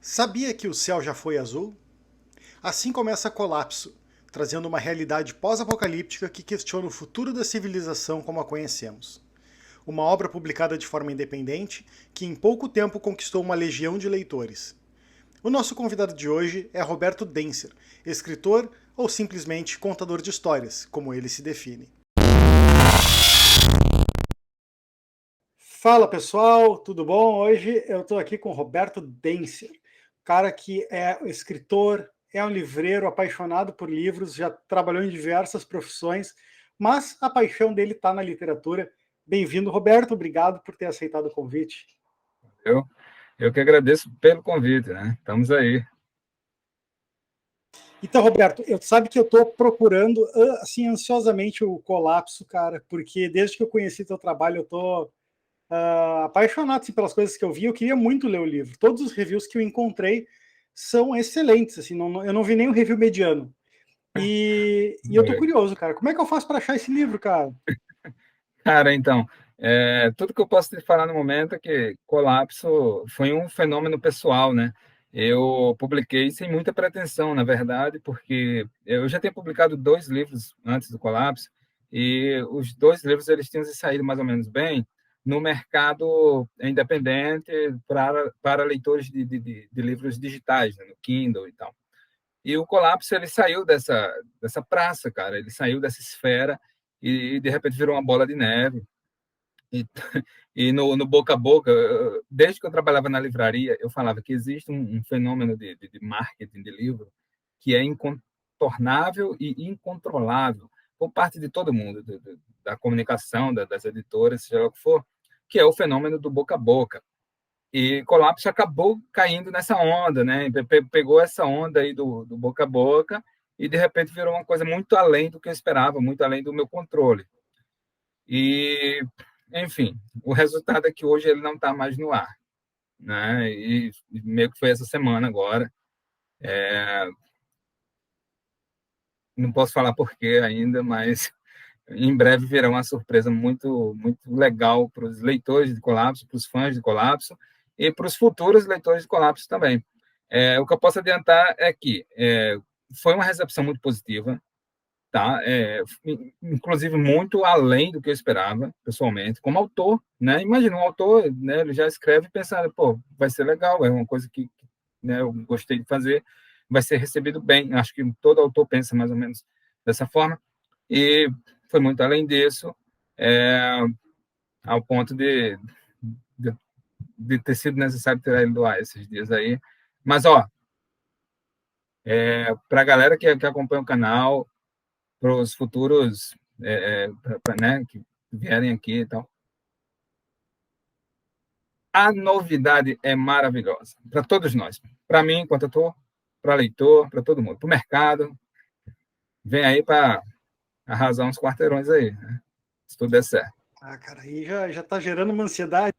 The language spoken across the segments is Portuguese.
Sabia que o céu já foi azul? Assim começa Colapso, trazendo uma realidade pós-apocalíptica que questiona o futuro da civilização como a conhecemos. Uma obra publicada de forma independente que em pouco tempo conquistou uma legião de leitores. O nosso convidado de hoje é Roberto Denser, escritor ou simplesmente contador de histórias, como ele se define. Fala pessoal, tudo bom? Hoje eu estou aqui com o Roberto Denser, cara que é escritor, é um livreiro apaixonado por livros, já trabalhou em diversas profissões, mas a paixão dele está na literatura. Bem-vindo, Roberto, obrigado por ter aceitado o convite. Eu, eu que agradeço pelo convite, né? Estamos aí. Então, Roberto, eu sabe que eu estou procurando assim ansiosamente o Colapso, cara, porque desde que eu conheci teu trabalho eu estou apaixonado assim, pelas coisas que eu vi. Eu queria muito ler o livro. Todos os reviews que eu encontrei são excelentes. Assim, eu não vi nenhum review mediano. E eu tô curioso, cara. Como é que eu faço para achar esse livro, cara? Cara, então, tudo que eu posso te falar no momento é que Colapso foi um fenômeno pessoal, né? Eu publiquei sem muita pretensão, na verdade, porque eu já tinha publicado 2 livros antes do Colapso, e os 2 livros eles tinham se saído mais ou menos bem no mercado independente para leitores de livros digitais, né? No Kindle e tal. E o Colapso ele saiu dessa praça, cara, ele saiu dessa esfera e de repente virou uma bola de neve. E, e no boca a boca, desde que eu trabalhava na livraria, eu falava que existe um fenômeno de marketing de livro que é incontornável e incontrolável por parte de todo mundo, da comunicação, das editoras, seja lá o que for, que é o fenômeno do boca a boca. E Colapso acabou caindo nessa onda, né? Pegou essa onda aí do boca a boca e de repente virou uma coisa muito além do que eu esperava, muito além do meu controle. E, enfim, o resultado é que hoje ele não está mais no ar, né? E meio que foi essa semana agora. Não posso falar por quê ainda, mas em breve virá uma surpresa muito legal para os leitores de Colapso, para os fãs de Colapso e para os futuros leitores de Colapso também. O que eu posso adiantar é que foi uma recepção muito positiva, tá? Inclusive muito além do que eu esperava, pessoalmente, como autor, né? Imagina um autor, né? Ele já escreve pensando, pô, vai ser legal, é uma coisa que né, eu gostei de fazer, vai ser recebido bem. Acho que todo autor pensa mais ou menos dessa forma. E foi muito além disso, é, ao ponto de, de ter sido necessário tirar ele do ar esses dias aí. Mas, ó, para a galera que acompanha o canal, para os futuros, né, que vierem aqui e tal, a novidade é maravilhosa para todos nós. Para mim, enquanto eu estou, para leitor, para todo mundo, para o mercado, vem aí para arrasar uns quarteirões aí, né? Se tudo der certo. Ah, cara, aí já tá gerando uma ansiedade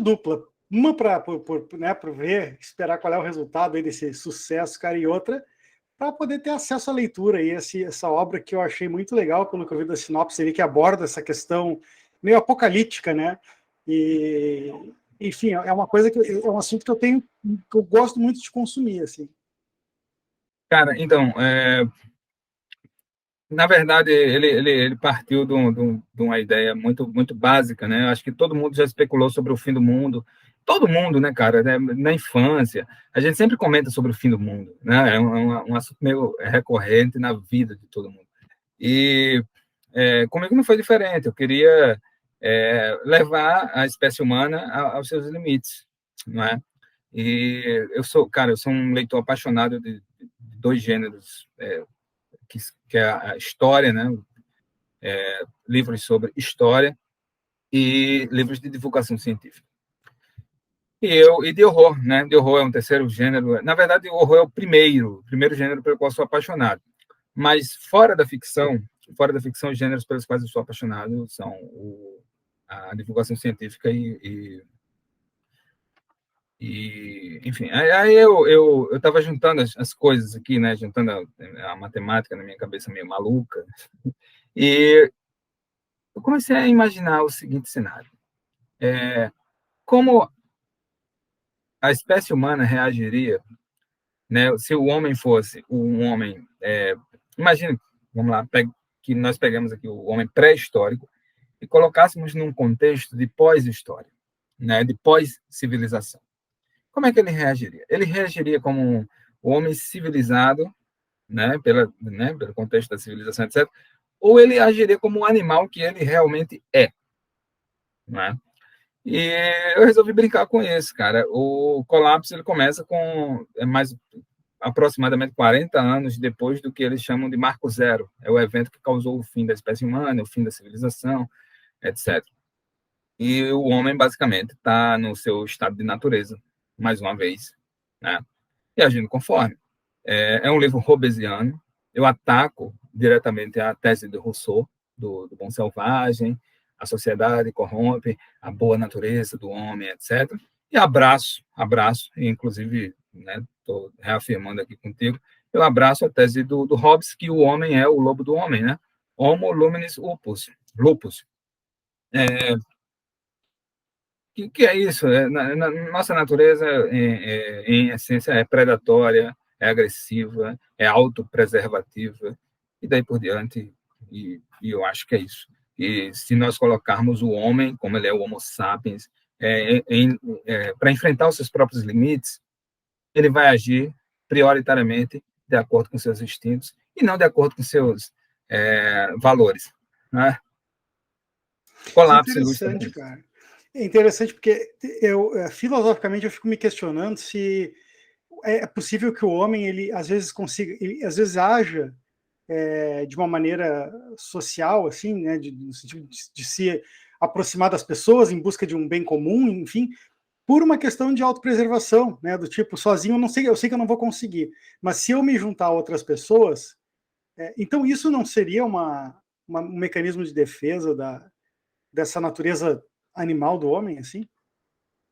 dupla. Uma para né, ver, esperar qual é o resultado aí desse sucesso, cara, e outra para poder ter acesso à leitura aí, essa obra que eu achei muito legal, pelo que eu vi da sinopse ali, que aborda essa questão meio apocalíptica, né? E, enfim, é uma coisa é um assunto que eu gosto muito de consumir, assim. Cara, então, na verdade, ele partiu de uma ideia muito básica, né? Eu acho que todo mundo já especulou sobre o fim do mundo. Todo mundo, né, cara? Né? Na infância, a gente sempre comenta sobre o fim do mundo, né? Um assunto meio recorrente na vida de todo mundo. E comigo não foi diferente. Eu queria levar a espécie humana aos seus limites, não é? E eu sou um leitor apaixonado de 2 gêneros, que é a história, né? Livros sobre história e livros de divulgação científica. E de horror, né? De horror é um terceiro gênero. Na verdade, o horror é o primeiro gênero pelo qual sou apaixonado. Mas fora da ficção, os gêneros pelos quais eu sou apaixonado são a divulgação científica enfim. Aí eu estava juntando as coisas aqui, né? Juntando a matemática na minha cabeça meio maluca. E eu comecei a imaginar o seguinte cenário. Como a espécie humana reagiria, né, se o homem fosse um homem, imagine, vamos lá, que nós pegamos aqui o homem pré-histórico e colocássemos num contexto de pós-história, né, de pós-civilização. Como é que ele reagiria? Ele reagiria como o homem civilizado, pelo contexto da civilização, etc., ou ele agiria como um animal que ele realmente é, né? E eu resolvi brincar com isso, cara. O colapso ele começa com mais aproximadamente 40 anos depois do que eles chamam de Marco Zero. É o evento que causou o fim da espécie humana, o fim da civilização, etc. E o homem, basicamente, está no seu estado de natureza, mais uma vez, né? E agindo conforme. É um livro hobbesiano. Eu ataco diretamente a tese de Rousseau, do bom selvagem, a sociedade corrompe, a boa natureza do homem, etc. E abraço, e inclusive, estou reafirmando aqui contigo, eu abraço a tese do Hobbes, que o homem é o lobo do homem, né? Homo luminis lupus. Que é isso? Nossa natureza, em essência, é predatória, é agressiva, é autopreservativa, e daí por diante, e eu acho que é isso. E se nós colocarmos o homem, como ele é o Homo sapiens, para enfrentar os seus próprios limites, ele vai agir prioritariamente de acordo com seus instintos e não de acordo com seus valores. Né? Colapso ilustra Interessante, isso. cara. É interessante porque filosoficamente eu fico me questionando se é possível que o homem ele às vezes consiga, ele às vezes haja de uma maneira social, assim, né, no sentido de se aproximar das pessoas em busca de um bem comum, enfim, por uma questão de autopreservação, né, do tipo, sozinho eu não sei, eu sei que eu não vou conseguir, mas se eu me juntar a outras pessoas, então isso não seria um mecanismo de defesa dessa natureza animal do homem, assim?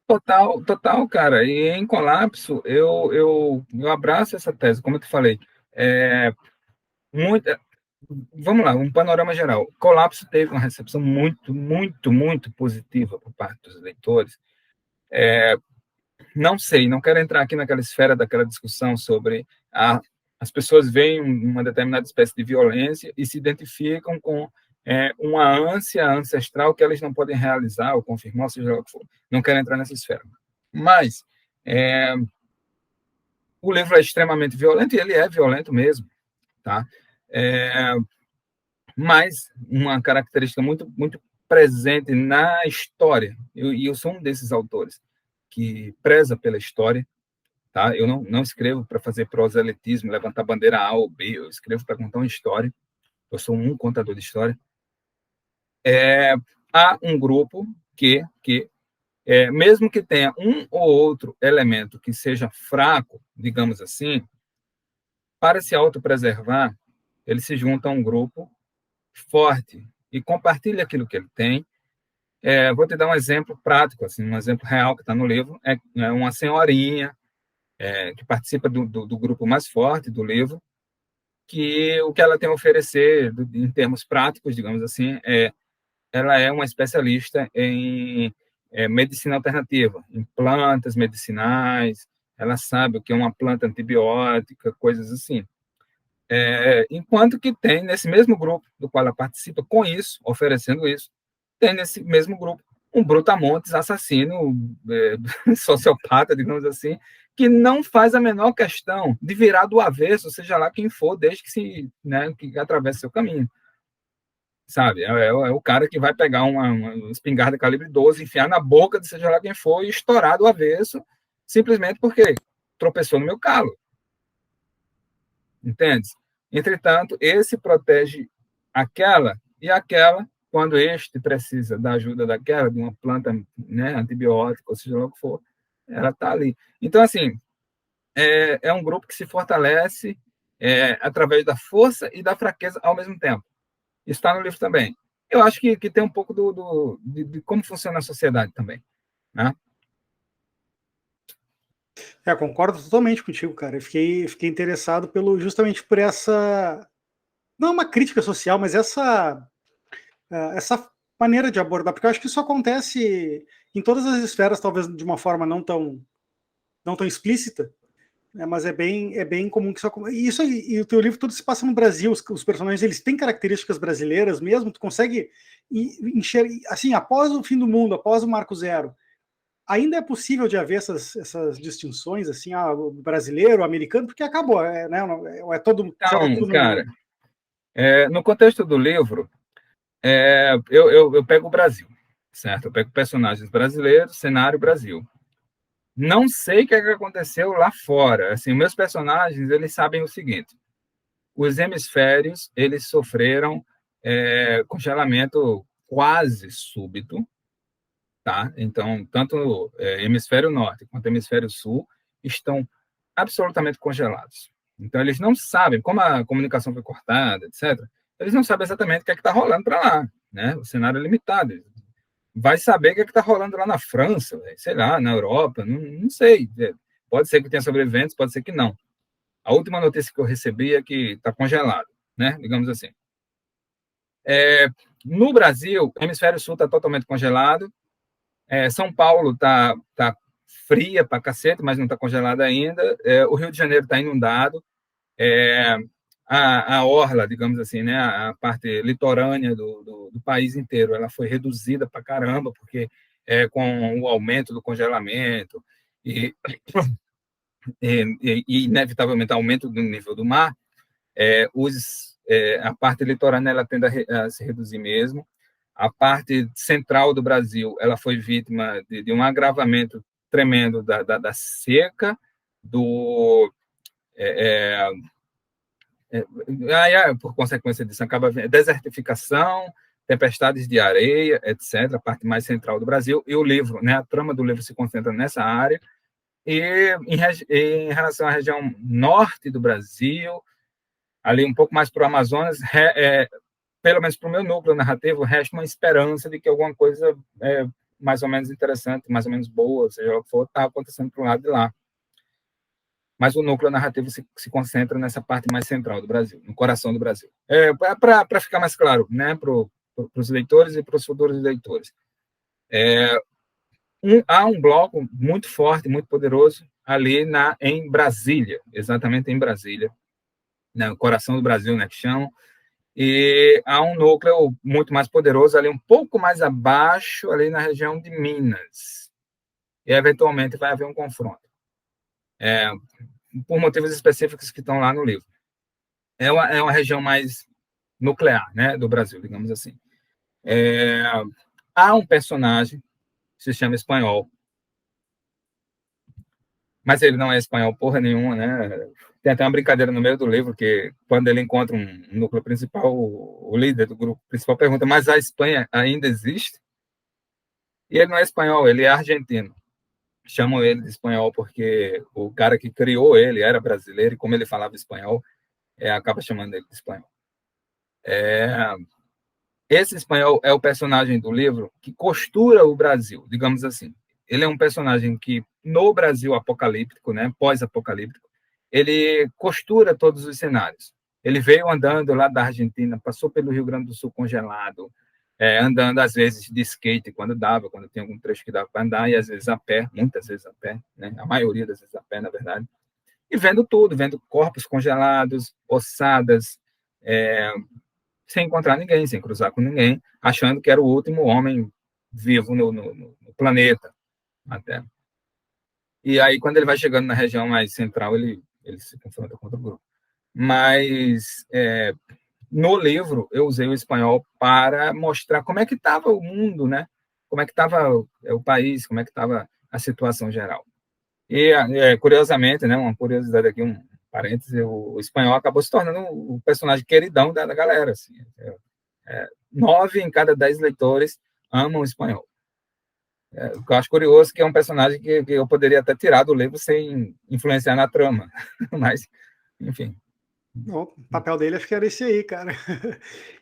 Total, total, cara. E em colapso, eu abraço essa tese, como eu te falei. É, muita, vamos lá, um panorama geral. Colapso teve uma recepção muito, muito, muito positiva por parte dos leitores. Não sei, não quero entrar aqui naquela esfera daquela discussão sobre as pessoas veem uma determinada espécie de violência e se identificam com uma ânsia ancestral que elas não podem realizar ou confirmar, seja lá o que for. Não quero entrar nessa esfera. Mas é, o livro é extremamente violento e ele é violento mesmo, tá? É, mas uma característica muito, muito presente na história, e eu sou um desses autores que preza pela história, tá? Eu não escrevo para fazer proselitismo, levantar bandeira A ou B, eu escrevo para contar uma história, eu sou um contador de história. Há um grupo que mesmo que tenha um ou outro elemento que seja fraco, digamos assim, para se autopreservar, ele se junta a um grupo forte e compartilha aquilo que ele tem. Vou te dar um exemplo prático, assim, um exemplo real que está no livro. É uma senhorinha que participa do grupo mais forte do livro, que o que ela tem a oferecer, em termos práticos, digamos assim, ela é uma especialista em medicina alternativa, em plantas medicinais, ela sabe o que é uma planta antibiótica, coisas assim. Enquanto que tem nesse mesmo grupo do qual ela participa, com isso, oferecendo isso, tem nesse mesmo grupo um brutamontes assassino, sociopata, digamos assim, que não faz a menor questão de virar do avesso, seja lá quem for, desde que atravesse seu caminho. Sabe? É o cara que vai pegar uma espingarda calibre 12, enfiar na boca de seja lá quem for e estourar do avesso, simplesmente porque tropeçou no meu calo. Entende? Entretanto, esse protege aquela e aquela, quando este precisa da ajuda daquela, de uma planta, né, antibiótica, ou seja lá o que for, ela está ali. Então, assim, é um grupo que se fortalece através da força e da fraqueza ao mesmo tempo. Isso está no livro também. Eu acho que tem um pouco de como funciona a sociedade também. Né? Concordo totalmente contigo, cara. Eu fiquei interessado justamente por essa, não é uma crítica social, mas essa maneira de abordar, porque eu acho que isso acontece em todas as esferas, talvez de uma forma não tão não tão explícita, né, mas é bem comum que isso e o teu livro todo se passa no Brasil, os personagens eles têm características brasileiras mesmo, tu consegue enxergar, assim, após o fim do mundo, após o Marco Zero, ainda é possível de haver essas distinções, assim, o brasileiro, o americano, porque acabou, né, joga Então, tudo cara, no... no contexto do livro, eu pego o Brasil, certo? Eu pego personagens brasileiros, cenário Brasil. Não sei o que aconteceu lá fora. Assim, meus personagens, eles sabem o seguinte: os hemisférios, eles sofreram congelamento quase súbito, tá? Então, tanto o hemisfério norte quanto o hemisfério sul estão absolutamente congelados. Então, eles não sabem, como a comunicação foi cortada, etc., eles não sabem exatamente o que é que está rolando para lá, né? O cenário é limitado. Vai saber o que é que está rolando lá na França, sei lá, na Europa, não sei. Pode ser que tenha sobreviventes, pode ser que não. A última notícia que eu recebi é que está congelado, né? Digamos assim. No Brasil, o hemisfério sul está totalmente congelado. São Paulo tá fria para cacete, mas não está congelada ainda. O Rio de Janeiro está inundado. É, a orla, digamos assim, né, a parte litorânea do país inteiro, ela foi reduzida para caramba, porque com o aumento do congelamento e, inevitavelmente aumento do nível do mar, a parte litorânea ela tende a se reduzir mesmo. A parte central do Brasil ela foi vítima de um agravamento tremendo da seca, do por consequência disso, acaba desertificação, tempestades de areia, etc., a parte mais central do Brasil, e o livro, né, a trama do livro se concentra nessa área, e em relação à região norte do Brasil, ali um pouco mais para o Amazonas, pelo menos para o meu núcleo narrativo, resta uma esperança de que alguma coisa mais ou menos interessante, mais ou menos boa, seja o que for, está acontecendo para o lado de lá. Mas o núcleo narrativo se concentra nessa parte mais central do Brasil, no coração do Brasil. Para ficar mais claro, né, para os leitores e para os futuros leitores. Há um bloco muito forte, muito poderoso ali em Brasília, exatamente em Brasília, né, no coração do Brasil, né, que chamam, e há um núcleo muito mais poderoso ali, um pouco mais abaixo, ali na região de Minas. E, eventualmente, vai haver um confronto. Por motivos específicos que estão lá no livro. É uma região mais nuclear, né, do Brasil, digamos assim. Há um personagem que se chama Espanhol, mas ele não é espanhol porra nenhuma, né? Tem até uma brincadeira no meio do livro que, quando ele encontra um núcleo principal, o líder do grupo principal pergunta: mas a Espanha ainda existe? E ele não é espanhol, ele é argentino. Chamam ele de espanhol porque o cara que criou ele era brasileiro e, como ele falava espanhol, acaba chamando ele de espanhol. Esse espanhol é o personagem do livro que costura o Brasil, digamos assim. Ele é um personagem que, no Brasil apocalíptico, né, pós-apocalíptico, ele costura todos os cenários. Ele veio andando lá da Argentina, passou pelo Rio Grande do Sul congelado, andando às vezes de skate quando dava, quando tinha algum trecho que dava para andar, e às vezes a pé, muitas vezes a pé, né, a maioria das vezes a pé, na verdade, e vendo tudo, vendo corpos congelados, ossadas, sem encontrar ninguém, sem cruzar com ninguém, achando que era o último homem vivo no planeta, na Terra. E aí, quando ele vai chegando na região mais central, ele se confronta com outro grupo. Mas, no livro, eu usei o espanhol para mostrar como é que estava o mundo, né? Como é que estava o país, como é que estava a situação geral. E, curiosamente, né, uma curiosidade aqui, um parêntese, o espanhol acabou se tornando o personagem queridão da galera. Assim. 9 em cada 10 leitores amam o espanhol. Eu acho curioso que é um personagem que eu poderia até tirar do livro sem influenciar na trama. Mas, enfim. O papel dele acho que era esse aí, cara.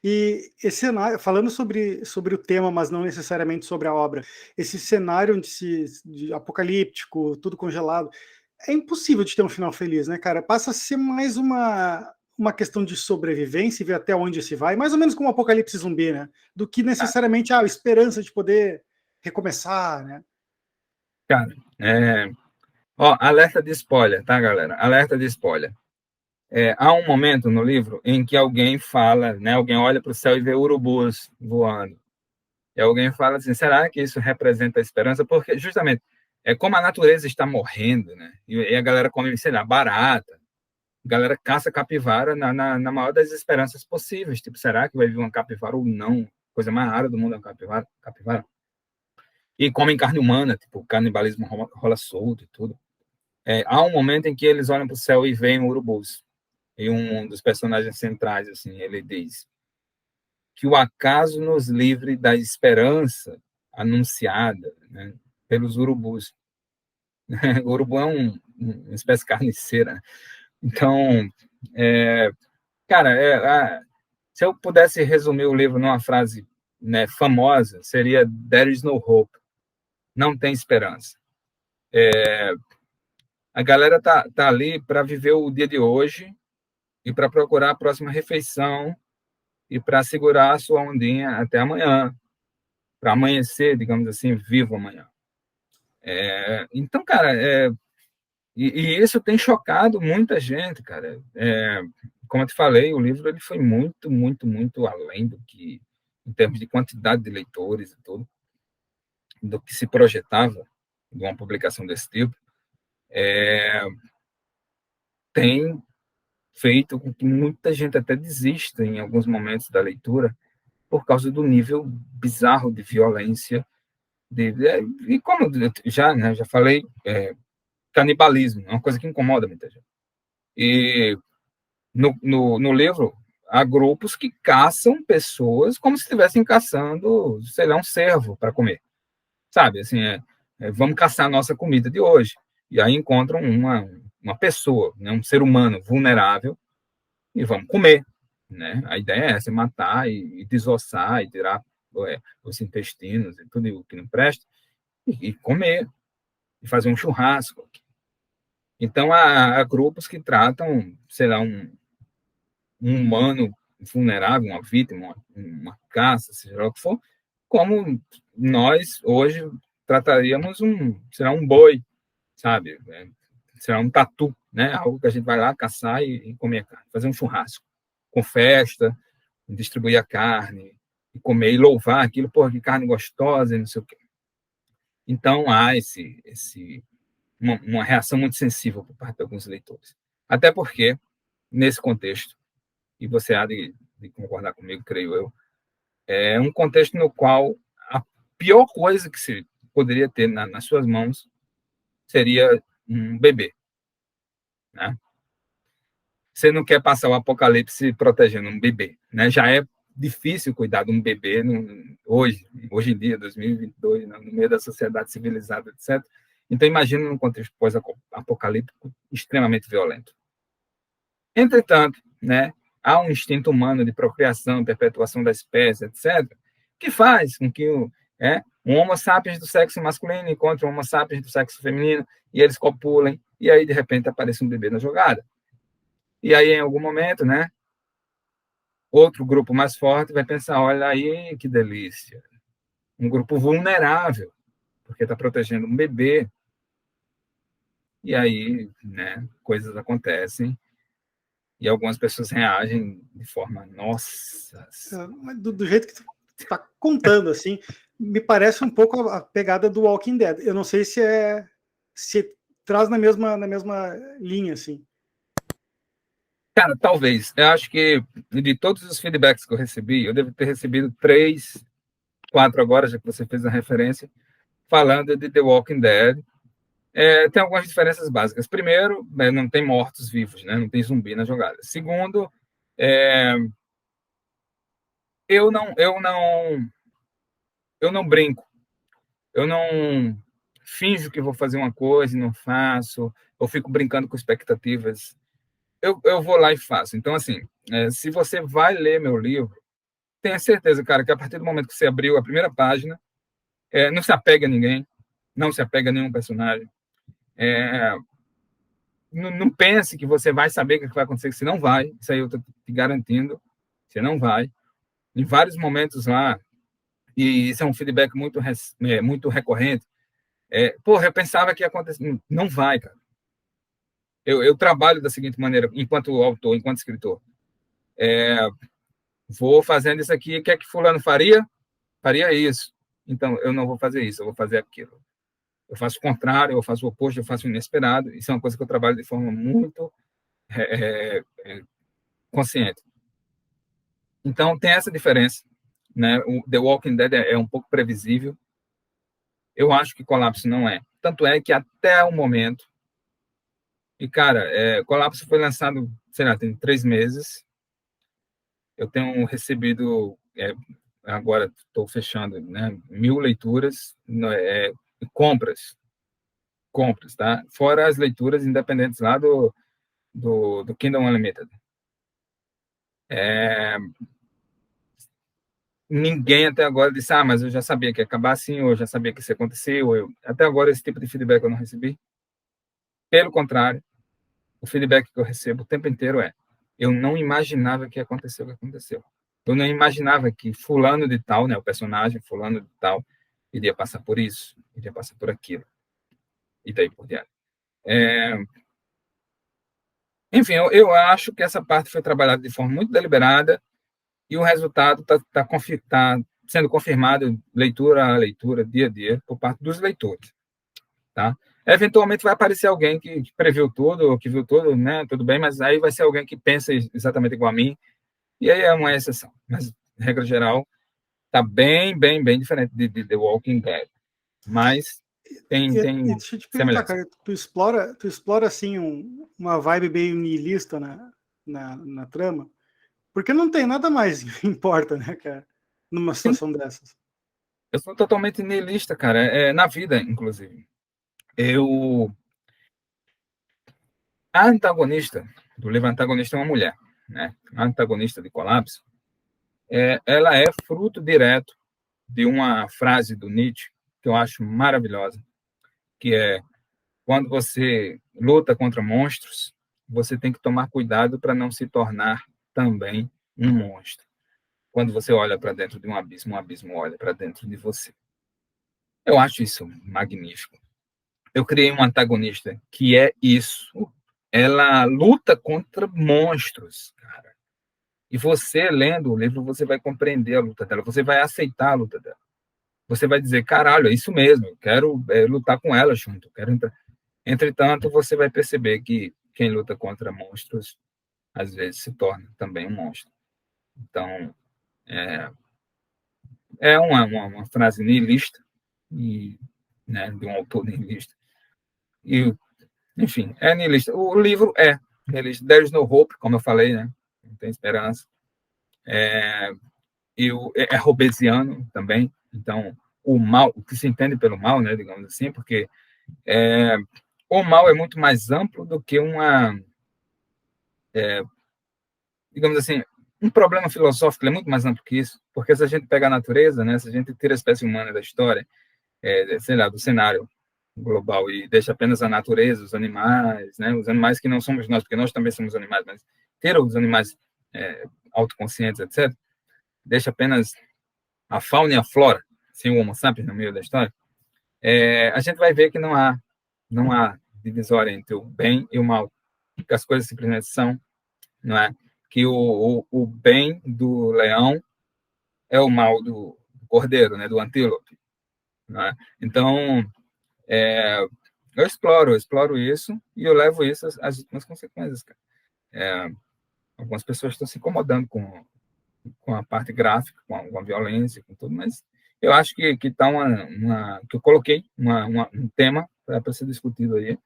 E esse cenário, falando sobre o tema, mas não necessariamente sobre a obra, esse cenário de apocalíptico, tudo congelado, é impossível de ter um final feliz, né, cara? Passa a ser mais uma questão de sobrevivência e ver até onde se vai, mais ou menos como um apocalipse zumbi, né? Do que necessariamente a esperança de poder recomeçar, né? Cara, Ó, alerta de spoiler, tá, galera? Alerta de spoiler. Há um momento no livro em que alguém fala, né? Alguém olha para o céu e vê urubus voando. E alguém fala assim, será que isso representa a esperança? Porque, justamente, como a natureza está morrendo, né? E a galera come, sei lá, barata. A galera caça capivara na maior das esperanças possíveis. Tipo, será que vai vir uma capivara ou não? Coisa mais rara do mundo é uma capivara. E comem carne humana, tipo, o canibalismo rola solto e tudo. Há um momento em que eles olham para o céu e veem urubus. E um dos personagens centrais, assim, ele diz que o acaso nos livre da esperança anunciada, né, pelos urubus. O urubu é uma espécie carniceira. Né? Então, é, cara, se eu pudesse resumir o livro numa frase, né, famosa, seria There is no hope. Não tem esperança. A galera tá ali para viver o dia de hoje e para procurar a próxima refeição e para segurar a sua ondinha até amanhã, para amanhecer, digamos assim, vivo amanhã. Então, cara, e isso tem chocado muita gente, cara. Como eu te falei, o livro ele foi muito, muito, muito além do que, em termos de quantidade de leitores e tudo, do que se projetava de uma publicação desse tipo. Tem feito com que muita gente até desista em alguns momentos da leitura por causa do nível bizarro de violência. E como eu já falei, canibalismo é uma coisa que incomoda muita gente. E no livro, há grupos que caçam pessoas como se estivessem caçando, sei lá, um cervo para comer. Sabe, assim, vamos caçar a nossa comida de hoje. E aí encontram uma pessoa, né, um ser humano vulnerável, e vamos comer. Né? A ideia é essa, matar e desossar e tirar os intestinos e tudo o que não presta, e comer, e fazer um churrasco. Então, há grupos que tratam, sei lá, um humano vulnerável, uma vítima, uma caça, seja lá o que for, como nós hoje trataríamos será um boi, sabe? Será um tatu, né? Algo que a gente vai lá caçar e comer a carne, fazer um churrasco com festa, distribuir a carne e comer e louvar aquilo, porra, que carne gostosa e não sei o quê. Então há uma reação muito sensível por parte de alguns leitores. Até porque, nesse contexto, e você há de concordar comigo, creio eu, é um contexto no qual a pior coisa que se poderia ter nas suas mãos seria um bebê. Né? Você não quer passar o apocalipse protegendo um bebê. Né? Já é difícil cuidar de um bebê hoje em dia, 2022, no meio da sociedade civilizada, etc. Então, imagina num contexto pós-apocalíptico extremamente violento. Entretanto, né, há um instinto humano de procriação, perpetuação da espécie, etc., que faz com que um Homo sapiens do sexo masculino encontre um Homo sapiens do sexo feminino e eles copulem, e aí, de repente, aparece um bebê na jogada. E aí, em algum momento, né, outro grupo mais forte vai pensar, olha aí que delícia, um grupo vulnerável, porque está protegendo um bebê. E aí, né, coisas acontecem e algumas pessoas reagem de forma, nossa. Do jeito que tu está contando, assim, me parece um pouco a pegada do Walking Dead. Eu não sei se traz na mesma linha, assim. Cara, talvez. Eu acho que de todos os feedbacks que eu recebi, eu devo ter recebido 3, 4 agora, já que você fez a referência, falando de The Walking Dead. Tem algumas diferenças básicas. Primeiro, não tem mortos-vivos, né? Não tem zumbi na jogada. Segundo, eu não brinco. Eu não finjo que vou fazer uma coisa e não faço. Eu fico brincando com expectativas. Eu vou lá e faço. Então, assim, se você vai ler meu livro, tenha certeza, cara, que a partir do momento que você abriu a primeira página, não se apega a ninguém, não se apega a nenhum personagem. Não pense que você vai saber o que vai acontecer, que você não vai. Isso aí eu estou te garantindo. Você não vai. Em vários momentos lá, e isso é um feedback muito recorrente, Porra, eu pensava que ia acontecer. Não vai, cara. Eu trabalho da seguinte maneira, enquanto autor, enquanto escritor. Vou fazendo isso aqui, o que é que fulano faria? Faria isso. Então, eu não vou fazer isso, eu vou fazer aquilo. Eu faço o contrário, eu faço o oposto, eu faço o inesperado. Isso é uma coisa que eu trabalho de forma muito consciente. Então, tem essa diferença. Né? O The Walking Dead é um pouco previsível. Eu acho que Colapso não é. Tanto é que até o momento... E, cara, Colapso foi lançado, sei lá, tem 3 meses. Eu tenho recebido... agora estou fechando, né? 1.000 leituras, compras, tá? Fora as leituras independentes lá do Kindle Unlimited. Ninguém até agora disse, mas eu já sabia que ia acabar assim, ou eu já sabia que isso aconteceu. Até agora, esse tipo de feedback eu não recebi. Pelo contrário, o feedback que eu recebo o tempo inteiro eu não imaginava que ia acontecer o que aconteceu. Eu não imaginava que fulano de tal, né, o personagem fulano de tal, iria passar por isso, iria passar por aquilo, e daí por diante. Enfim, eu acho que essa parte foi trabalhada de forma muito deliberada e o resultado está sendo confirmado leitura a leitura, dia a dia, por parte dos leitores. Tá? Eventualmente vai aparecer alguém que previu tudo, que viu tudo, né? Tudo bem, mas aí vai ser alguém que pensa exatamente igual a mim, e aí é uma exceção. Mas, regra geral, está bem, bem, bem diferente de The Walking Dead. Mas tem Deixa eu te perguntar, semelhança. cara, tu explora assim uma vibe meio niilista na trama? Porque não tem nada mais que importa, né, cara, numa situação dessas. Eu sou totalmente niilista, cara, na vida, inclusive. A antagonista do livro, antagonista é uma mulher, né? A antagonista de Colapso, ela é fruto direto de uma frase do Nietzsche que eu acho maravilhosa, que é: quando você luta contra monstros, você tem que tomar cuidado para não se tornar também um monstro. Quando você olha para dentro de um abismo olha para dentro de você. Eu acho isso magnífico. Eu criei um antagonista que é isso. Ela luta contra monstros, cara. E você, lendo o livro, você vai compreender a luta dela, você vai aceitar a luta dela. Você vai dizer, caralho, é isso mesmo, eu quero lutar com ela junto. Quero entrar. Entretanto, você vai perceber que quem luta contra monstros, às vezes, se torna também um monstro. Então, é uma frase niilista, e, né, de um autor niilista. E, enfim, é niilista. O livro é niilista. There's no hope, como eu falei, né? Não tem esperança. É robesiano também. Então, o mal, o que se entende pelo mal, né, digamos assim, porque o mal é muito mais amplo do que digamos assim, um problema filosófico é muito mais amplo que isso, porque se a gente pega a natureza, né, se a gente tira a espécie humana da história, sei lá, do cenário global e deixa apenas a natureza, os animais que não somos nós, porque nós também somos animais, mas tira os animais autoconscientes, etc., deixa apenas a fauna e a flora, sem o Homo sapiens no meio da história, a gente vai ver que não há divisória entre o bem e o mal, que as coisas simplesmente são, não é? Que o bem do leão é o mal do cordeiro, né? Do antílope, não é? Então, eu exploro isso e eu levo isso às últimas consequências, cara. Algumas pessoas estão se incomodando com a parte gráfica, com a violência, com tudo, mas eu acho que tá que eu coloquei um tema para ser discutido aí,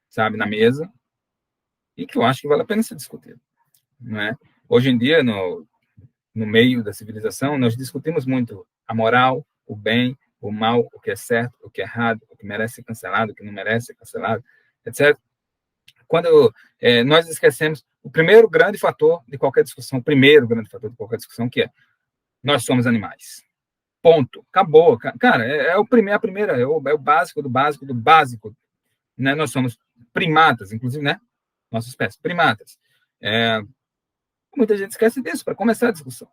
sabe, na mesa, e que eu acho que vale a pena ser discutido, não é? Hoje em dia, no meio da civilização, nós discutimos muito a moral, o bem, o mal, o que é certo, o que é errado, o que merece ser cancelado, o que não merece ser cancelado, etc. Quando nós esquecemos o primeiro grande fator de qualquer discussão, que é: nós somos animais. Ponto. Acabou. Cara, a primeira, é o básico do básico do básico. Né? Nós somos primatas, inclusive, né? Nossa espécie, primatas. Muita gente esquece disso para começar a discussão.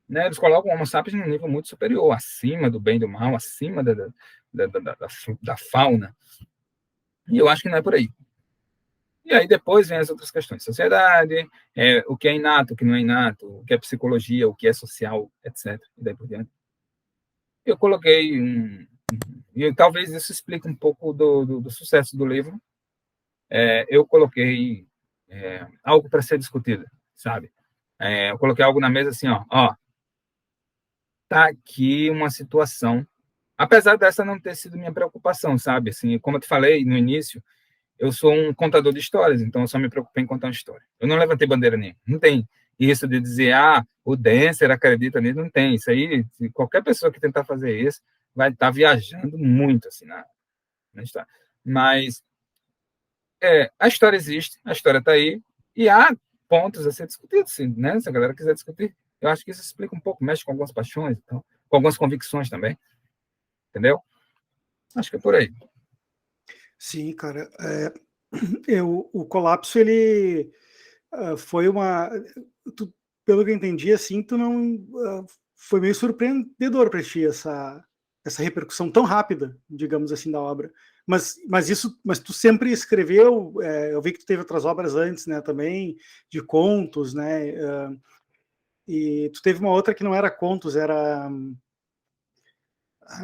Né? Eles colocam o Homo sapiens num nível muito superior, acima do bem e do mal, acima da fauna, e eu acho que não é por aí. E aí depois vem as outras questões, sociedade, o que é inato, o que não é inato, o que é psicologia, o que é social, etc. E daí por diante. Eu coloquei e talvez isso explique um pouco do sucesso do livro. Eu coloquei algo para ser discutido, sabe? Eu coloquei algo na mesa assim, ó, tá aqui uma situação, apesar dessa não ter sido minha preocupação, sabe? Assim, como eu te falei no início, eu sou um contador de histórias, então eu só me preocupei em contar uma história. Eu não levantei bandeira nenhuma. Não tem isso de dizer, o Dancer acredita nisso, não tem. Isso aí, qualquer pessoa que tentar fazer isso vai estar viajando muito assim na história. Mas a história existe, a história está aí, e há pontos a ser discutidos, sim, né? Se a galera quiser discutir. Eu acho que isso explica um pouco, mexe com algumas paixões, então, com algumas convicções também, entendeu? Acho que é por aí. Sim, cara. O colapso, ele foi uma. Pelo que eu entendi, assim, tu não. Foi meio surpreendedor para ti essa repercussão tão rápida, digamos assim, da obra. Mas tu sempre escreveu, eu vi que tu teve outras obras antes, né, também, de contos, né, e tu teve uma outra que não era contos, era.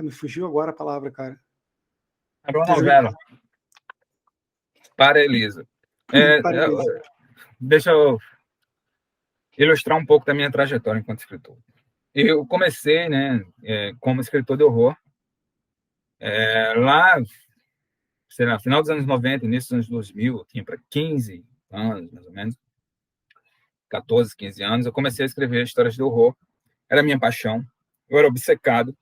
Me fugiu agora a palavra, cara. Era uma novela. Para Elisa. Paralisa. Deixa eu ilustrar um pouco da minha trajetória enquanto escritor. Eu comecei, né, como escritor de horror, lá, sei lá, final dos anos 90, início dos anos 2000, eu tinha para 15 anos, mais ou menos, 14, 15 anos, eu comecei a escrever histórias de horror. Era minha paixão. Eu era obcecado.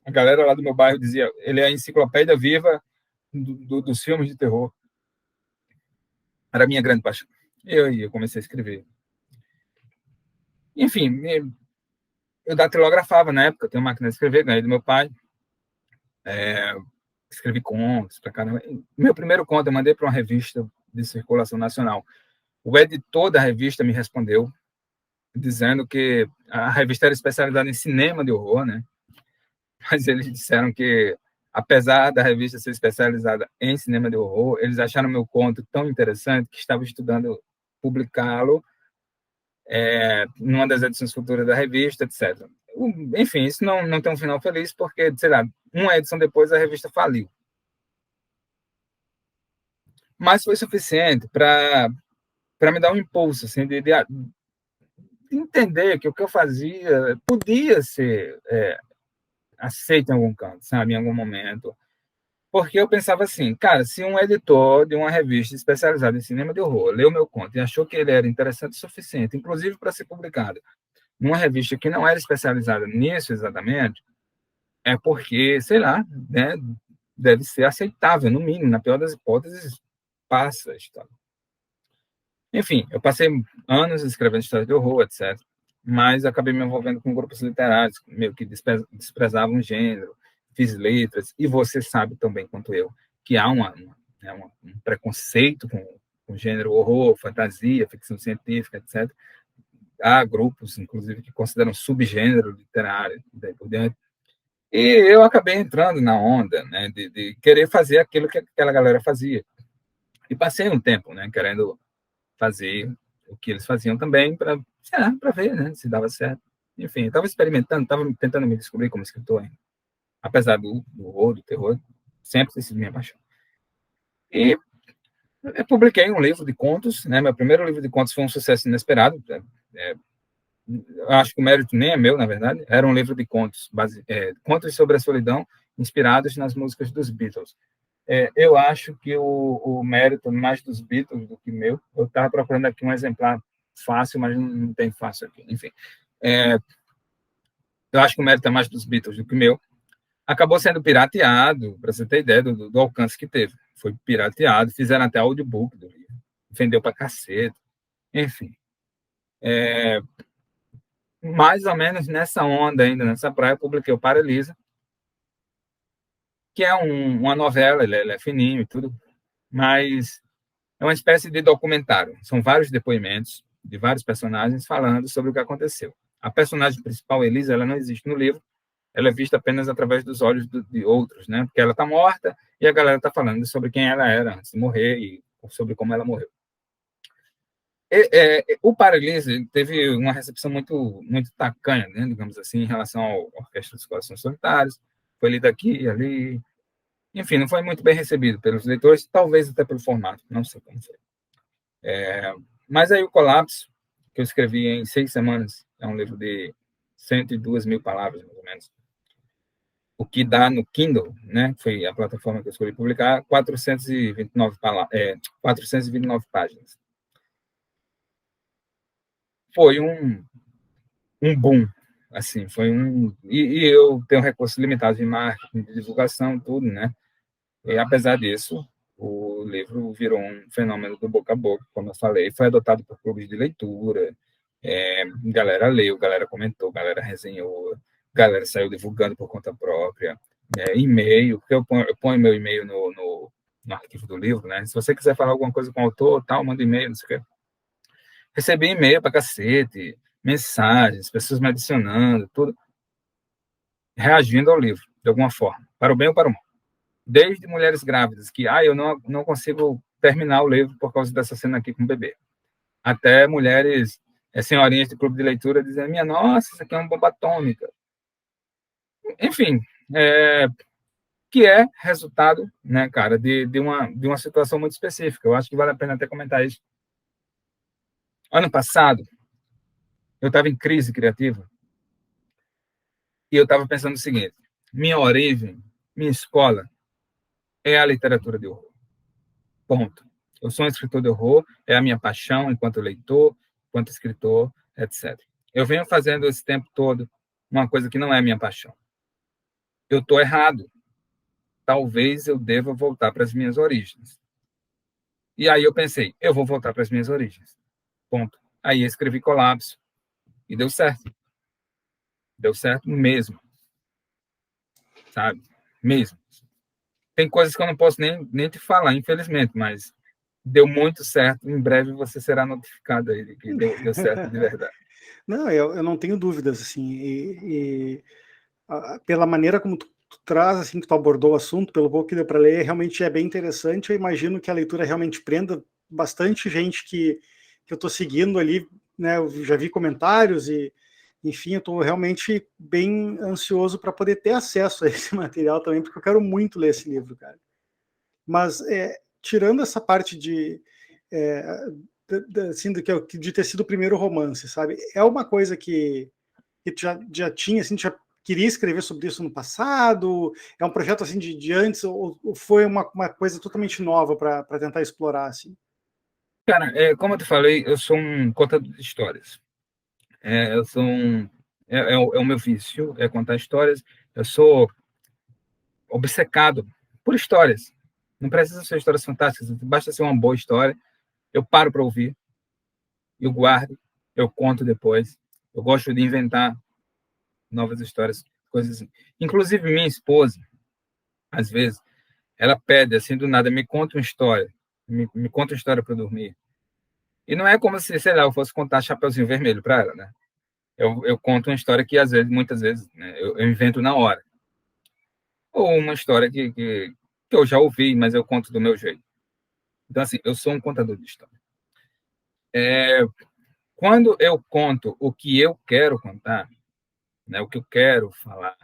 A galera lá do meu bairro dizia, ele é a enciclopédia viva dos filmes de terror. Era a minha grande paixão. Eu comecei a escrever. Enfim, eu datilografava na época, eu tenho máquina de escrever, ganhei do meu pai. Escrevi contos pra caramba. Meu primeiro conto eu mandei para uma revista de circulação nacional. O editor da revista me respondeu, dizendo que a revista era especializada em cinema de horror, né? Mas eles disseram que, apesar da revista ser especializada em cinema de horror, eles acharam meu conto tão interessante que estavam estudando publicá-lo numa das edições futuras da revista, etc. Enfim, isso não tem um final feliz, porque, sei lá, uma edição depois a revista faliu. Mas foi suficiente para me dar um impulso, assim, de entender que o que eu fazia podia ser aceito em algum canto, sabe, em algum momento. Porque eu pensava assim, cara, se um editor de uma revista especializada em cinema de horror leu meu conto e achou que ele era interessante o suficiente, inclusive para ser publicado numa revista que não era especializada nisso exatamente, é porque, sei lá, né, deve ser aceitável, no mínimo, na pior das hipóteses, passa a história. Enfim, eu passei anos escrevendo histórias de horror, etc. Mas acabei me envolvendo com grupos literários, meio que desprezavam o gênero, fiz letras, e você sabe tão bem quanto eu que há um preconceito com o gênero horror, fantasia, ficção científica, etc. Há grupos, inclusive, que consideram subgênero literário, daí por diante. E eu acabei entrando na onda, né, de querer fazer aquilo que aquela galera fazia. E passei um tempo, né, querendo fazer o que eles faziam também para ver, né, se dava certo. Enfim, estava experimentando, estava tentando me descobrir como escritor ainda. Apesar do horror, do terror, sempre tem sido minha paixão. E eu publiquei um livro de contos, né? Meu primeiro livro de contos foi um sucesso inesperado. Acho que o mérito nem é meu, na verdade. Era um livro de contos, contos sobre a solidão, inspirados nas músicas dos Beatles. Eu acho que o mérito mais dos Beatles do que meu. Eu estava procurando aqui um exemplar fácil, mas não tem fácil aqui. Enfim, eu acho que o mérito é mais dos Beatles do que meu. Acabou sendo pirateado, para você ter ideia do alcance que teve. Foi pirateado, fizeram até audiobook do livro. Vendeu para cacete. Enfim. Mais ou menos nessa onda ainda, nessa praia, eu publiquei o Paralisa, que é uma novela, ele é fininho e tudo, mas é uma espécie de documentário. São vários depoimentos de vários personagens falando sobre o que aconteceu. A personagem principal, Elisa, ela não existe no livro, ela é vista apenas através dos olhos de outros, né? Porque ela está morta e a galera está falando sobre quem ela era antes de morrer e sobre como ela morreu. O Paralise teve uma recepção muito tacanha, né, digamos assim, em relação ao Orquestra dos Corações Solitários. Foi lido aqui e ali. Enfim, não foi muito bem recebido pelos leitores, talvez até pelo formato, não sei como foi. Mas aí o Colapso, que eu escrevi em 6 semanas, é um livro de 102 mil palavras, mais ou menos. O que dá no Kindle, né, foi a plataforma que eu escolhi publicar, 429 páginas. Foi um boom, assim, foi e eu tenho recursos limitados de marketing, de divulgação, tudo, né? E apesar disso, o livro virou um fenômeno do boca a boca, como eu falei, foi adotado por clubes de leitura, galera leu, galera comentou, galera resenhou, galera saiu divulgando por conta própria, e-mail, porque eu ponho meu e-mail no arquivo do livro, né? Se você quiser falar alguma coisa com o autor, tal, manda e-mail, não sei o quê. Recebi e-mail pra cacete, mensagens, pessoas me adicionando, tudo, reagindo ao livro, de alguma forma, para o bem ou para o mal. Desde mulheres grávidas, que, eu não consigo terminar o livro por causa dessa cena aqui com o bebê, até mulheres, senhorinhas do clube de leitura, dizendo, minha nossa, isso aqui é uma bomba atômica. Enfim, que é resultado, né, cara, de uma situação muito específica. Eu acho que vale a pena até comentar isso. Ano passado, eu estava em crise criativa e eu estava pensando o seguinte: minha origem, minha escola é a literatura de horror. Ponto. Eu sou um escritor de horror, é a minha paixão enquanto leitor, enquanto escritor, etc. Eu venho fazendo esse tempo todo uma coisa que não é minha paixão. Eu estou errado. Talvez eu deva voltar para as minhas origens. E aí eu pensei, eu vou voltar para as minhas origens. Ponto. Aí eu escrevi Colapso. E deu certo. Deu certo mesmo. Sabe? Mesmo. Tem coisas que eu não posso nem te falar, infelizmente, mas deu muito certo. Em breve você será notificado aí de que deu certo de verdade. Não, eu não tenho dúvidas, assim, pela maneira como tu traz, assim, que tu abordou o assunto, pelo pouco que deu para ler, realmente é bem interessante. Eu imagino que a leitura realmente prenda bastante gente que eu estou seguindo ali, né? Eu já vi comentários e, enfim, eu estou realmente bem ansioso para poder ter acesso a esse material também, porque eu quero muito ler esse livro, cara. Mas, tirando essa parte é, assim, de ter sido o primeiro romance, sabe? É uma coisa que tu já tinha, assim, já queria escrever sobre isso no passado? É um projeto assim de antes, ou foi uma coisa totalmente nova para tentar explorar, assim? Cara, como eu te falei, eu sou um contador de histórias. Eu sou é o meu vício, é contar histórias. Eu sou obcecado por histórias. Não precisa ser histórias fantásticas, basta ser uma boa história. Eu paro para ouvir, eu guardo, eu conto depois. Eu gosto de inventar novas histórias, coisas assim. Inclusive, minha esposa, às vezes, ela pede, assim, do nada, me conta uma história. Me conta uma história para dormir. E não é como se, sei lá, eu fosse contar Chapeuzinho Vermelho para ela, né? Eu conto uma história que, às vezes, muitas vezes, né, eu invento na hora. Ou uma história que eu já ouvi, mas eu conto do meu jeito. Então, assim, eu sou um contador de história. Quando eu conto o que eu quero contar, né, o que eu quero falar,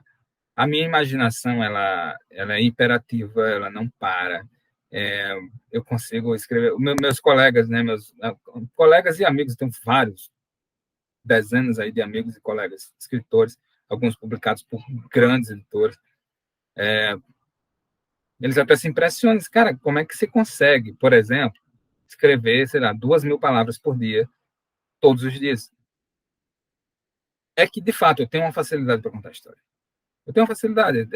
a minha imaginação ela é imperativa, ela não para. É, eu consigo escrever. Meus colegas, né, meus colegas e amigos, tenho vários, dezenas aí de amigos e colegas escritores, alguns publicados por grandes editores. Eles até se impressionam, cara, como é que você consegue, por exemplo, escrever, sei lá, 2.000 palavras por dia, todos os dias? É que, de fato, eu tenho uma facilidade para contar história. Eu tenho uma facilidade.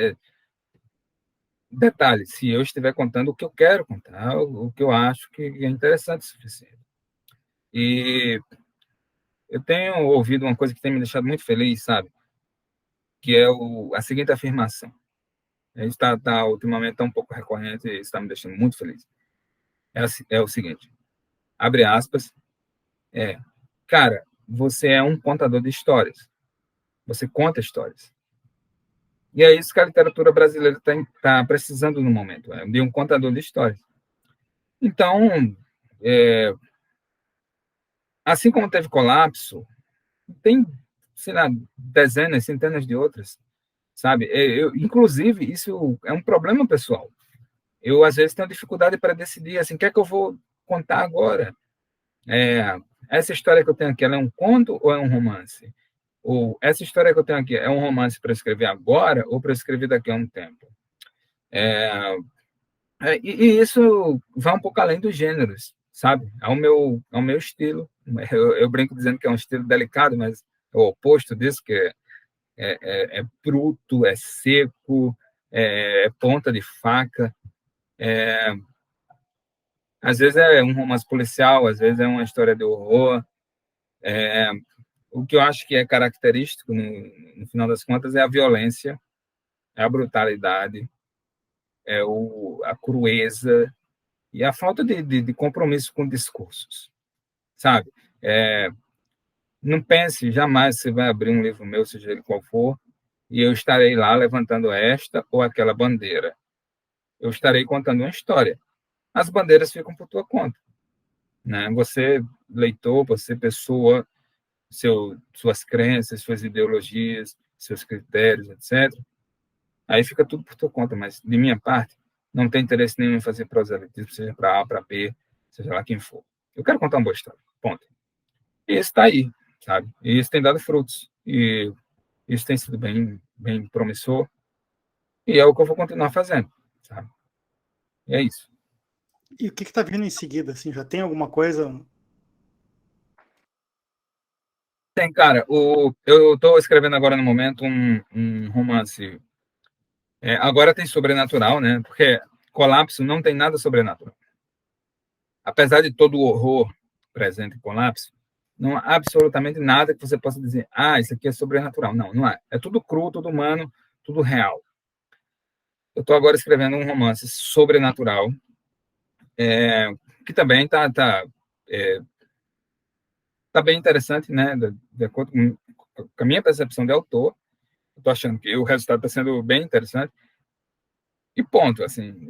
Detalhe, se eu estiver contando o que eu quero contar, o que eu acho que é interessante o suficiente. E eu tenho ouvido uma coisa que tem me deixado muito feliz, sabe? Que é a seguinte afirmação. A gente está ultimamente tá um pouco recorrente e está me deixando muito feliz. É o seguinte, abre aspas, cara, você é um contador de histórias. Você conta histórias. E é isso que a literatura brasileira está precisando no momento, de um contador de histórias. Então, é, assim como teve colapso, tem, sei lá, dezenas, centenas de outras, sabe? Inclusive, isso é um problema pessoal. Eu, às vezes, tenho dificuldade para decidir, assim, o que é que eu vou contar agora? É, essa história que eu tenho aqui, ela é um conto ou é um romance? Ou essa história que eu tenho aqui é um romance para escrever agora ou para escrever daqui a um tempo? É, e isso vai um pouco além dos gêneros, sabe? É o meu estilo. Eu brinco dizendo que é um estilo delicado, mas é o oposto disso, que é bruto, é seco, é ponta de faca. Às vezes é um romance policial, às vezes é uma história de horror. O que eu acho que é característico, no final das contas, é a violência, é a brutalidade, a crueza e a falta de compromisso com discursos, sabe? É, não pense jamais que você vai abrir um livro meu, seja ele qual for, e eu estarei lá levantando esta ou aquela bandeira. Eu estarei contando uma história. As bandeiras ficam por tua conta, né? Você, leitor, você, pessoa, suas crenças, suas ideologias, seus critérios, etc. Aí fica tudo por tua conta, mas de minha parte, não tem interesse nenhum em fazer proselitismo, seja para A, para B, seja lá quem for. Eu quero contar uma boa história, ponto. E isso está aí, sabe? E isso tem dado frutos. E isso tem sido bem, bem promissor. E é o que eu vou continuar fazendo, sabe? E é isso. E o que está vindo em seguida? Assim, já tem alguma coisa? Tem, cara, eu estou escrevendo agora no momento um romance. Agora tem sobrenatural, né? Porque Colapso não tem nada sobrenatural. Apesar de todo o horror presente em Colapso, não há absolutamente nada que você possa dizer, isso aqui é sobrenatural. Não, não é. É tudo cru, tudo humano, tudo real. Eu estou agora escrevendo um romance sobrenatural, que também tá bem interessante, né? De acordo com a minha percepção de autor, eu estou achando que o resultado está sendo bem interessante. E ponto, assim,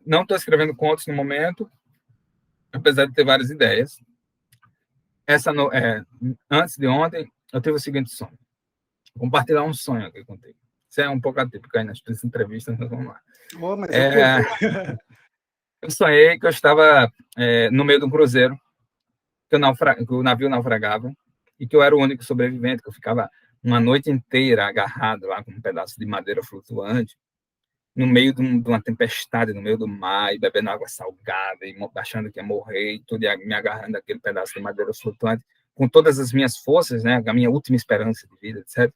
não estou escrevendo contos no momento, apesar de ter várias ideias. Antes de ontem, eu tive o seguinte sonho. Compartilhar um sonho que eu contei. Isso é um pouco atípico aí nas entrevistas, mas vamos lá. Oh, mas eu É, curto. eu sonhei que eu estava no meio de um cruzeiro, que o navio naufragava, e que eu era o único sobrevivente, que eu ficava uma noite inteira agarrado lá com um pedaço de madeira flutuante, no meio de uma tempestade, no meio do mar, e bebendo água salgada, e achando que ia morrer, e tudo, e me agarrando aquele pedaço de madeira flutuante, com todas as minhas forças, né, a minha última esperança de vida, etc.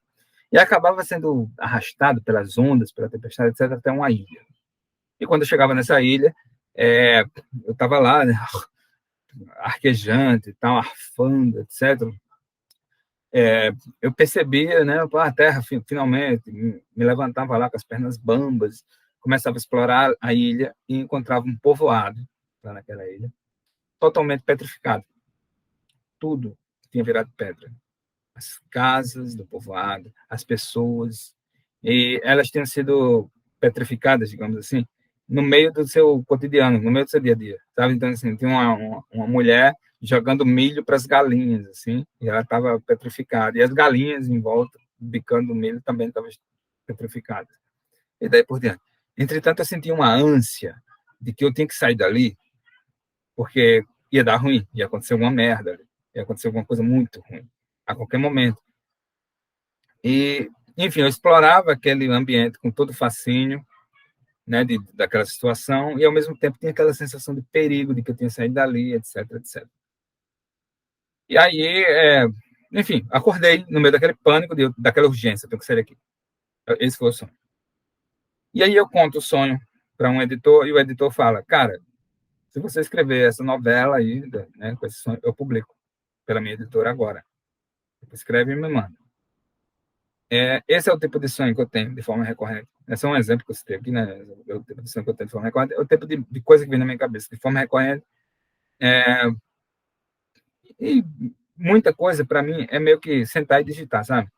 E acabava sendo arrastado pelas ondas, pela tempestade, etc., até uma ilha. E quando eu chegava nessa ilha, eu estava lá, né, arquejante, tal, arfando, etc. Eu percebia, né, a terra finalmente, me levantava lá com as pernas bambas, começava a explorar a ilha e encontrava um povoado lá naquela ilha, totalmente petrificado. Tudo tinha virado pedra. As casas do povoado, as pessoas, e elas tinham sido petrificadas, digamos assim, no meio do seu cotidiano, no meio do seu dia a dia, sabe? Então, assim, tinha uma mulher jogando milho para as galinhas, assim, e ela estava petrificada, e as galinhas em volta, bicando o milho, também estavam petrificadas, e daí por diante. Entretanto, eu senti uma ânsia de que eu tinha que sair dali, porque ia dar ruim, ia acontecer alguma merda, ia acontecer alguma coisa muito ruim, a qualquer momento. E, enfim, eu explorava aquele ambiente com todo o fascínio, né, daquela situação, e ao mesmo tempo tinha aquela sensação de perigo, de que eu tinha saído dali, etc, etc. E aí, enfim, acordei no meio daquele pânico, daquela urgência, tenho que sair daqui. Esse foi o sonho. E aí eu conto o sonho para um editor, e o editor fala, cara, se você escrever essa novela aí, né, com esse sonho, eu publico pela minha editora agora. Escreve e me manda. Esse é o tipo de sonho que eu tenho de forma recorrente. Esse é um exemplo que eu citei aqui, né? É o tipo de sonho que eu tenho de forma recorrente. É o tipo de coisa que vem na minha cabeça de forma recorrente. É, e muita coisa, para mim, é meio que sentar e digitar, sabe?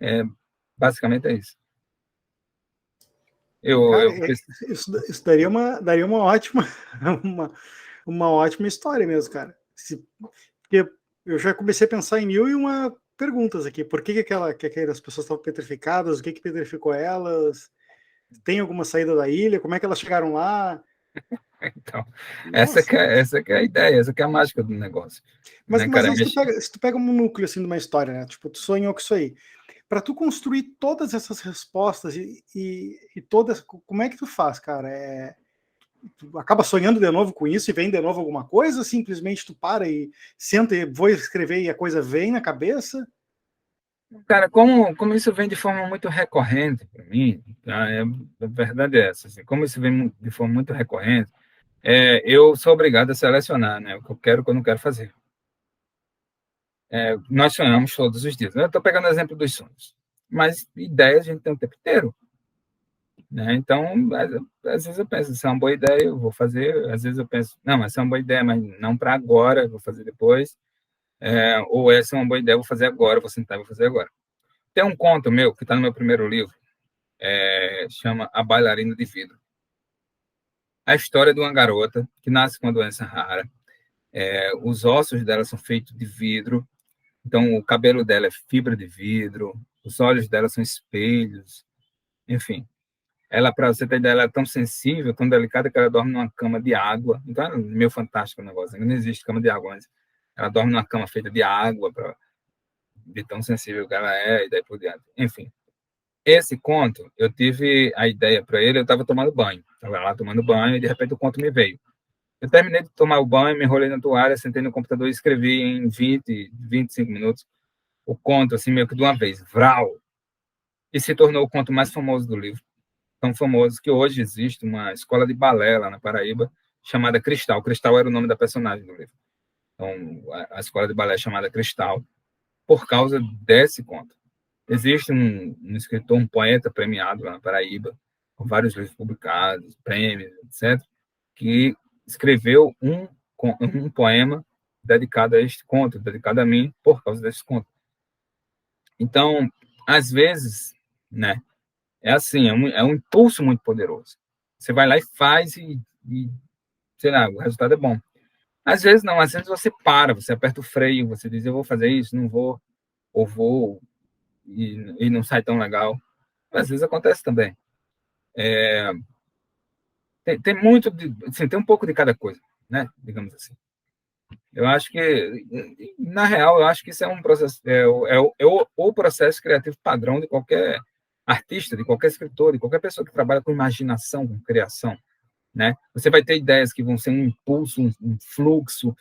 É, basicamente é isso. Cara, Eu isso daria uma ótima, uma, uma ótima história mesmo, cara. Porque eu já comecei a pensar em mil e uma perguntas aqui. Por que, que aquelas pessoas estavam petrificadas? O que petrificou elas? Tem alguma saída da ilha? Como é que elas chegaram lá? então, Nossa. essa que é a ideia, essa que é a mágica do negócio, né, Mas cara? aí se tu pega um núcleo assim de uma história, né? Tipo, tu sonhou com isso aí. Para tu construir todas essas respostas e todas, como é que tu faz, cara? Tu acaba sonhando de novo com isso e vem de novo alguma coisa? Ou simplesmente tu para e senta e vou escrever e a coisa vem na cabeça? Cara, como isso vem de forma muito recorrente para mim, tá? A verdade é essa, assim, como isso vem de forma muito recorrente, eu sou obrigado a selecionar, né, o que eu quero e o que eu não quero fazer. Nós sonhamos todos os dias. Eu estou pegando o exemplo dos sonhos, mas ideias a gente tem o tempo inteiro, né? Então, às vezes eu penso, se é uma boa ideia, eu vou fazer. Às vezes eu penso, não, essa é uma boa ideia, mas não para agora, vou fazer depois. Ou essa é uma boa ideia, vou fazer agora, vou sentar e vou fazer agora. Tem um conto meu que está no meu primeiro livro, chama A Bailarina de Vidro. A história de uma garota que nasce com uma doença rara. Os ossos dela são feitos de vidro, então o cabelo dela é fibra de vidro, os olhos dela são espelhos, enfim. Ela, para você ter ideia, ela é tão sensível, tão delicada, que ela dorme numa cama de água. Então é meio fantástico o negócio. Não existe cama de água, mas ela dorme numa cama feita de água, de tão sensível que ela é, e daí por diante. Enfim, esse conto, eu tive a ideia para ele, eu estava tomando banho. Estava lá tomando banho e de repente o conto me veio. Eu terminei de tomar o banho, me enrolei na toalha, sentei no computador e escrevi em 25 minutos o conto, assim, meio que de uma vez. Vral! E se tornou o conto mais famoso do livro. Tão famoso que hoje existe uma escola de balé lá na Paraíba chamada Cristal. Cristal era o nome da personagem do livro. Então, a escola de balé é chamada Cristal por causa desse conto. Existe um escritor, um poeta premiado lá na Paraíba, com vários livros publicados, prêmios, etc., que escreveu um poema dedicado a este conto, dedicado a mim, por causa desse conto. Então, às vezes, né, é assim, é um impulso muito poderoso. Você vai lá e faz e, sei lá, o resultado é bom. Às vezes não, às vezes você para, você aperta o freio, você diz, eu vou fazer isso, não vou, ou vou, e não sai tão legal. Às vezes acontece também. Tem muito, assim, tem um pouco de cada coisa, né? Digamos assim. Eu acho que, na real, eu acho que isso é um processo, o processo criativo padrão de qualquer artista, de qualquer escritor, de qualquer pessoa que trabalha com imaginação, com criação, né? Você vai ter ideias que vão ser um impulso, um fluxo,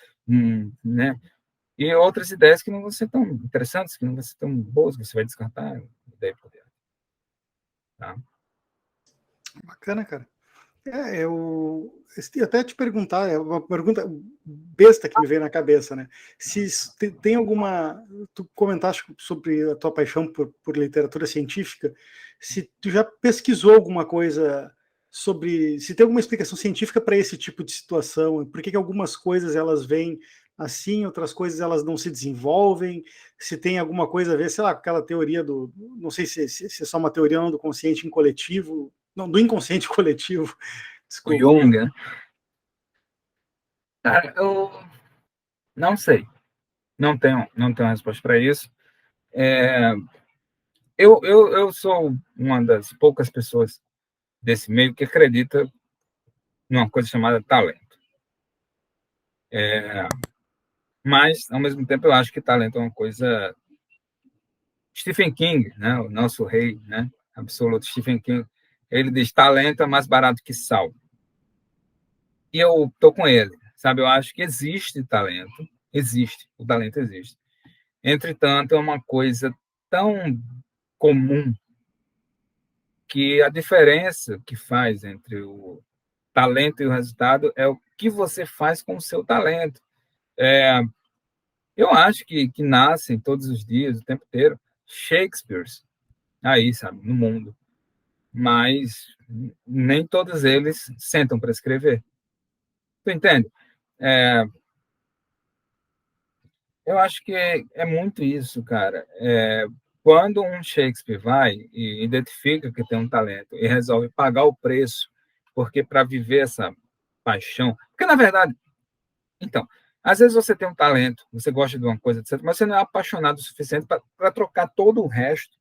né? E outras ideias que não vão ser tão interessantes, que não vão ser tão boas, que você vai descartar, daí por diante, tá? Bacana, cara. Eu até te perguntar, é uma pergunta besta que me veio na cabeça, né? Se tem alguma. Tu comentaste sobre a tua paixão por literatura científica, se tu já pesquisou alguma coisa sobre. Se tem alguma explicação científica para esse tipo de situação, por que algumas coisas elas vêm assim, outras coisas elas não se desenvolvem, se tem alguma coisa a ver, sei lá, com aquela teoria do. Não sei se é só uma teoria não, do consciente em coletivo, não, do inconsciente coletivo. O Desculpa. Jung, né? Cara, eu não sei, não tenho resposta para isso. É, eu sou uma das poucas pessoas desse meio que acredita numa coisa chamada talento. Mas, ao mesmo tempo, eu acho que talento é uma coisa. Stephen King, né, o nosso rei, né, absoluto Stephen King, ele diz: talento é mais barato que sal. E eu tô com ele, sabe? Eu acho que existe, o talento existe. Entretanto, é uma coisa tão comum que a diferença que faz entre o talento e o resultado é o que você faz com o seu talento. É, eu acho que nascem todos os dias, o tempo inteiro, Shakespeares aí, sabe, no mundo. Mas nem todos eles sentam para escrever. Tu entende? É, eu acho que é muito isso, cara. Quando um Shakespeare vai e identifica que tem um talento e resolve pagar o preço, porque para viver essa paixão, porque na verdade, então, às vezes você tem um talento, você gosta de uma coisa, etc., mas você não é apaixonado o suficiente para trocar todo o resto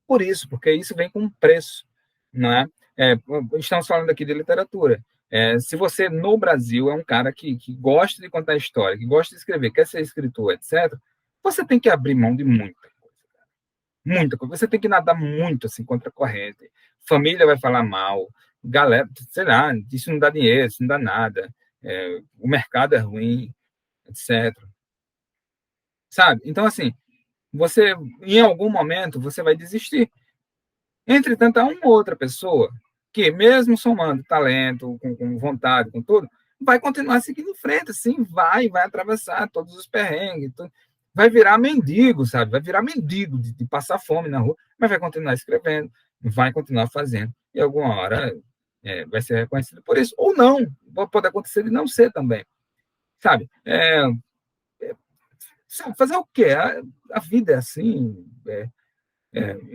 por isso, porque isso vem com um preço, não é? Estamos falando aqui de literatura. Se você, no Brasil, é um cara que gosta de contar história, que gosta de escrever, quer ser escritor, etc., você tem que abrir mão de muita coisa. Muita coisa. Você tem que nadar muito assim contra a corrente. Família vai falar mal, galera, sei lá, isso não dá dinheiro, isso não dá nada, o mercado é ruim, etc. Sabe? Então, assim, você, em algum momento, você vai desistir. Entretanto, há uma outra pessoa que, mesmo somando talento, com vontade, com tudo, vai continuar seguindo em frente, assim, vai atravessar todos os perrengues, vai virar mendigo, sabe? Vai virar mendigo de passar fome na rua, mas vai continuar escrevendo, vai continuar fazendo, e alguma hora vai ser reconhecido por isso, ou não, pode acontecer de não ser também, sabe? Sabe, fazer o quê? A vida é assim,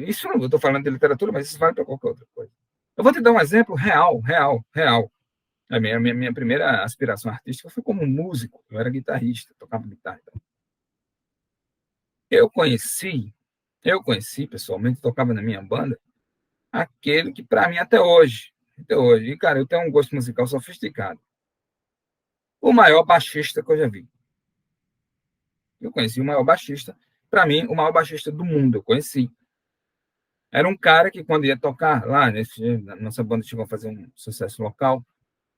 isso eu estou falando de literatura, mas isso vale para qualquer outra coisa. Eu vou te dar um exemplo real, real, real. A minha primeira aspiração artística foi como músico. Eu era guitarrista, tocava guitarra. Eu conheci pessoalmente, tocava na minha banda, aquele que para mim até hoje, e cara, eu tenho um gosto musical sofisticado. O maior baixista que eu já vi. Eu conheci o maior baixista, para mim, o maior baixista do mundo. Eu conheci. Era um cara que, quando ia tocar lá, nossa banda chegou a fazer um sucesso local.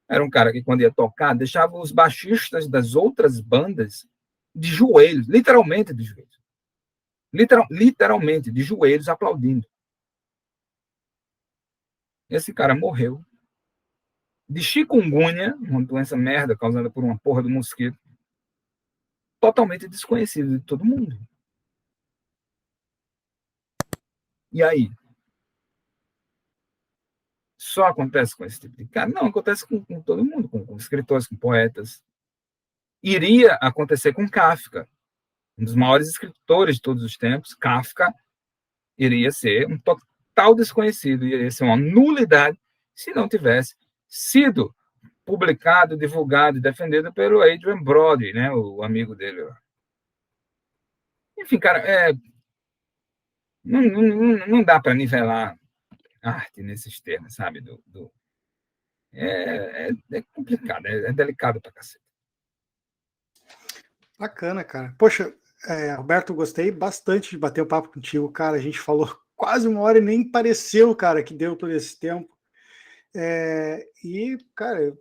Era um cara que, quando ia tocar, deixava os baixistas das outras bandas de joelhos, literalmente de joelhos. Literalmente de joelhos aplaudindo. Esse cara morreu de chikungunya, uma doença merda causada por uma porra do mosquito, totalmente desconhecido de todo mundo. E aí? Só acontece com esse tipo de cara? Não, acontece com todo mundo, com escritores, com poetas. Iria acontecer com Kafka, um dos maiores escritores de todos os tempos. Kafka iria ser um total desconhecido, iria ser uma nulidade se não tivesse sido publicado, divulgado e defendido pelo Adrian Brody, né, o amigo dele. Enfim, cara, não dá para nivelar arte nesses termos, sabe? É complicado, é delicado pra cacete. Bacana, cara. Poxa, Roberto, gostei bastante de bater o papo contigo, cara. A gente falou quase uma hora e nem pareceu, cara, que deu todo esse tempo. E, cara,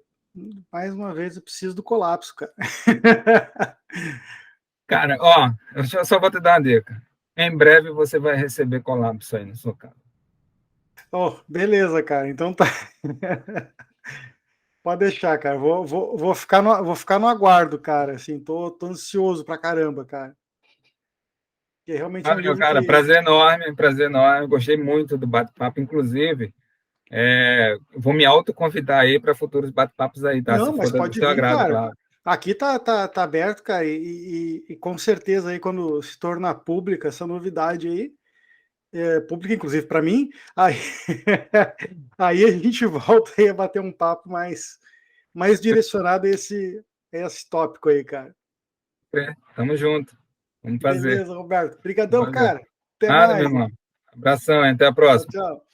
mais uma vez eu preciso do colapso, cara. Cara, ó, eu só vou te dar uma dica. Em breve você vai receber colapso aí na sua casa. Oh, beleza, cara. Então tá. Pode deixar, cara. Vou ficar no aguardo, cara. Assim, tô ansioso pra caramba, cara. Que é realmente um Valeu, livro cara. que. Prazer enorme, prazer enorme. Gostei muito do bate-papo. Inclusive, vou me autoconvidar aí para futuros bate-papos aí, tá? Se Não, mas for do pode seu vir, agrado, cara. claro. Aqui tá aberto, cara, e com certeza aí quando se tornar pública essa novidade aí, pública inclusive para mim, aí, aí a gente volta aí a bater um papo mais direcionado a esse tópico aí, cara. Tamo junto. Vamos fazer. Beleza, Roberto. Obrigadão, Valeu. cara. Até Nada, meu mais. irmão. Abração, hein? Até a Tchau, próxima. tchau.